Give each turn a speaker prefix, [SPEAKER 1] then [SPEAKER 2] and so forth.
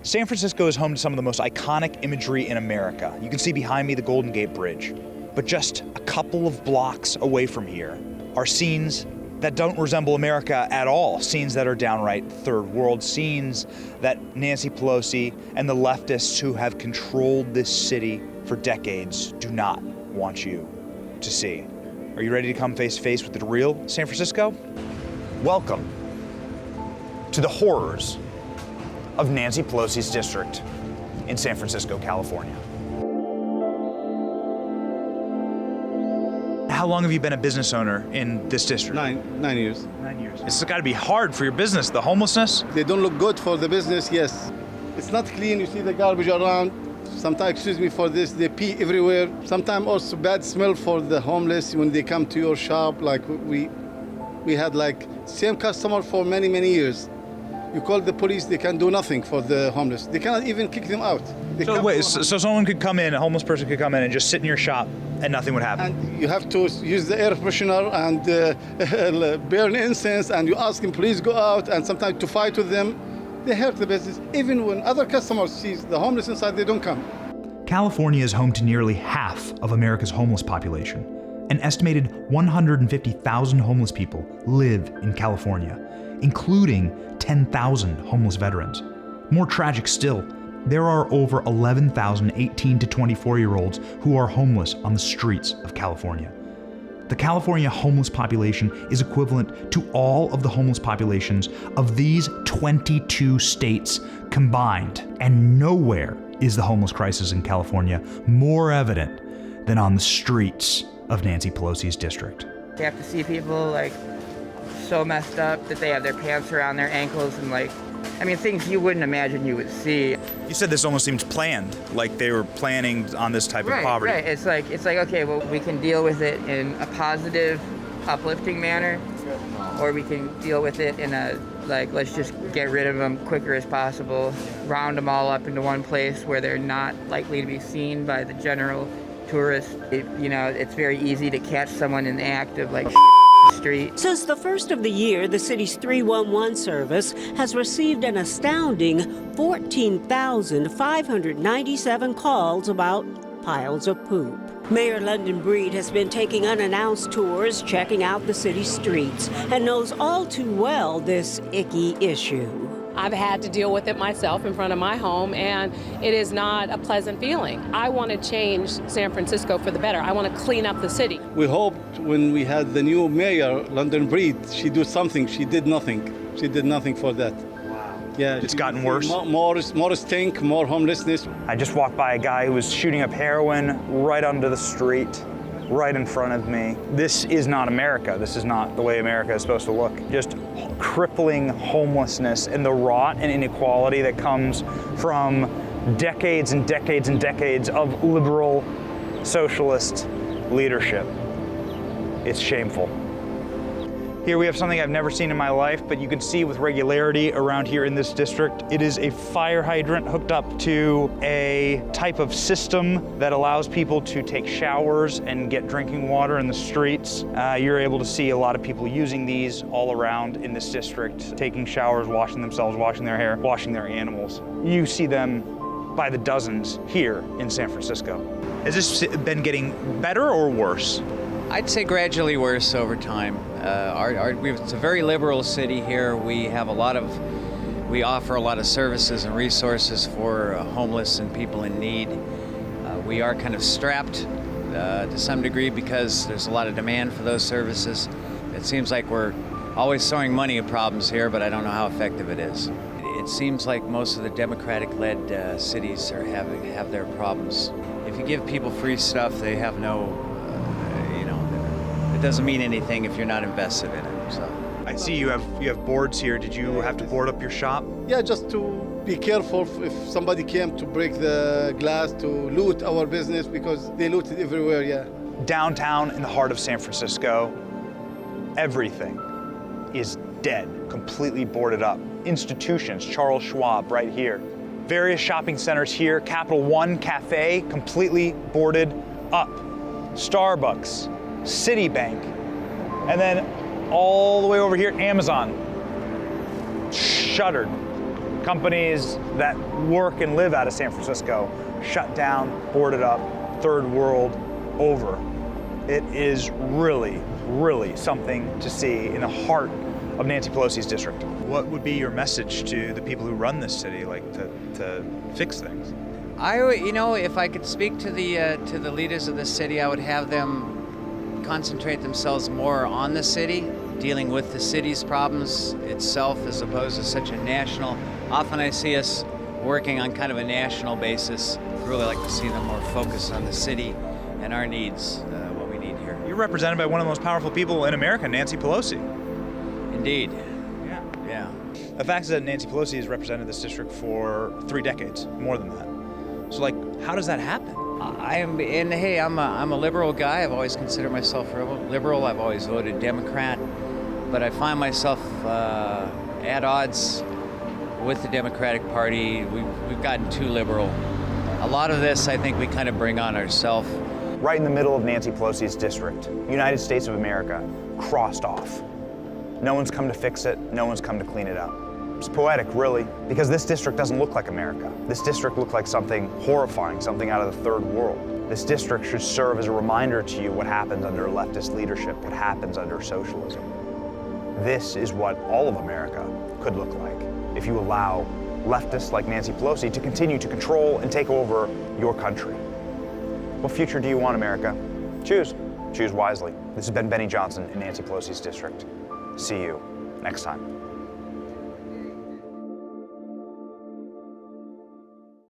[SPEAKER 1] San Francisco is home to some of the most iconic imagery in America. You can see behind me the Golden Gate Bridge. But just a couple of blocks away from here are scenes that don't resemble America at all. Scenes that are downright third world, scenes that Nancy Pelosi and the leftists who have controlled this city for decades do not want you to see. Are you ready to come face to face with the real San Francisco? Welcome to the horrors of Nancy Pelosi's district in San Francisco, California. How long have you been a business owner in this district?
[SPEAKER 2] Nine years.
[SPEAKER 1] 9 years. It's got to be hard for your business, the homelessness.
[SPEAKER 2] They don't look good for the business, yes. It's not clean, you see the garbage around. Sometimes, excuse me for this, they pee everywhere. Sometimes also bad smell for the homeless when they come to your shop. Like we had like same customer for many, many years. You call the police, they can do nothing for the homeless. They cannot even kick them out.
[SPEAKER 1] So wait, so someone could come in, a homeless person could come in and just sit in your shop and nothing would happen?
[SPEAKER 2] And you have to use the air freshener and burn incense, and you ask them, please go out, and sometimes to fight with them, they hurt the business. Even when other customers see the homeless inside, they don't come.
[SPEAKER 1] California is home to nearly half of America's homeless population. An estimated 150,000 homeless people live in California, including 10,000 homeless veterans. More tragic still, there are over 11,000 18 to 24-year-olds who are homeless on the streets of California. The California homeless population is equivalent to all of the homeless populations of these 22 states combined, and nowhere is the homeless crisis in California more evident than on the streets of Nancy Pelosi's district.
[SPEAKER 3] You have to see people like so messed up that they have their pants around their ankles and things you wouldn't imagine you would see.
[SPEAKER 1] You said this almost seems planned, like they were planning on this type of poverty.
[SPEAKER 3] Right, it's like, okay, well, we can deal with it in a positive, uplifting manner, or we can deal with it in a, let's just get rid of them quicker as possible, round them all up into one place where they're not likely to be seen by the general tourist. It's very easy to catch someone in the act of street.
[SPEAKER 4] Since the first of the year, the city's 311 service has received an astounding 14,597 calls about piles of poop. Mayor London Breed has been taking unannounced tours, checking out the city's streets, and knows all too well this icky issue.
[SPEAKER 5] I've had to deal with it myself in front of my home, and it is not a pleasant feeling. I want to change San Francisco for the better. I want to clean up the city.
[SPEAKER 2] We hoped when we had the new mayor, London Breed, she do something. She did nothing. She did nothing for that. Wow. Yeah.
[SPEAKER 1] It's gotten worse?
[SPEAKER 2] More stink, more homelessness.
[SPEAKER 1] I just walked by a guy who was shooting up heroin right onto the street, right in front of me. This is not America. This is not the way America is supposed to look. Just crippling homelessness and the rot and inequality that comes from decades and decades and decades of liberal socialist leadership. It's shameful. Here we have something I've never seen in my life, but you can see with regularity around here in this district. It is a fire hydrant hooked up to a type of system that allows people to take showers and get drinking water in the streets. You're able to see a lot of people using these all around in this district, taking showers, washing themselves, washing their hair, washing their animals. You see them by the dozens here in San Francisco. Has this been getting better or worse?
[SPEAKER 6] I'd say gradually worse over time. It's a very liberal city here. We offer a lot of services and resources for homeless and people in need. We are kind of strapped to some degree because there's a lot of demand for those services. It seems like we're always throwing money at problems here, but I don't know how effective it is. It seems like most of the Democratic-led cities have their problems. If you give people free stuff, they have no. It doesn't mean anything if you're not invested in it. So
[SPEAKER 1] I see you have boards here. Did you have to board up your shop?
[SPEAKER 2] Yeah, just to be careful if somebody came to break the glass, to loot our business, because they looted everywhere, yeah.
[SPEAKER 1] Downtown in the heart of San Francisco, everything is dead, completely boarded up. Institutions, Charles Schwab right here. Various shopping centers here, Capital One Cafe, completely boarded up. Starbucks, Citibank, and then all the way over here, Amazon, shuttered, Companies that work and live out of San Francisco shut down, boarded up, third world over. It is really, really something to see in the heart of Nancy Pelosi's district. What would be your message to the people who run this city, like to fix things?
[SPEAKER 6] If I could speak to the leaders of the city, I would have them concentrate themselves more on the city, dealing with the city's problems itself, as opposed to such a national. Often I see us working on kind of a national basis. I'd really like to see them more focused on the city and our needs, what we need here.
[SPEAKER 1] You're represented by one of the most powerful people in America, Nancy Pelosi.
[SPEAKER 6] Indeed.
[SPEAKER 1] Yeah. The fact is that Nancy Pelosi has represented this district for 3 decades, more than that. So, like, how does that happen?
[SPEAKER 6] I'm a liberal guy. I've always considered myself liberal. I've always voted Democrat, but I find myself at odds with the Democratic Party. We've gotten too liberal. A lot of this, I think, we kind of bring on ourselves.
[SPEAKER 1] Right in the middle of Nancy Pelosi's district, United States of America, crossed off. No one's come to fix it, no one's come to clean it up. It's poetic, really, because this district doesn't look like America. This district looks like something horrifying, something out of the third world. This district should serve as a reminder to you what happens under leftist leadership, what happens under socialism. This is what all of America could look like if you allow leftists like Nancy Pelosi to continue to control and take over your country. What future do you want, America? Choose. Choose wisely. This has been Benny Johnson in Nancy Pelosi's district. See you next time.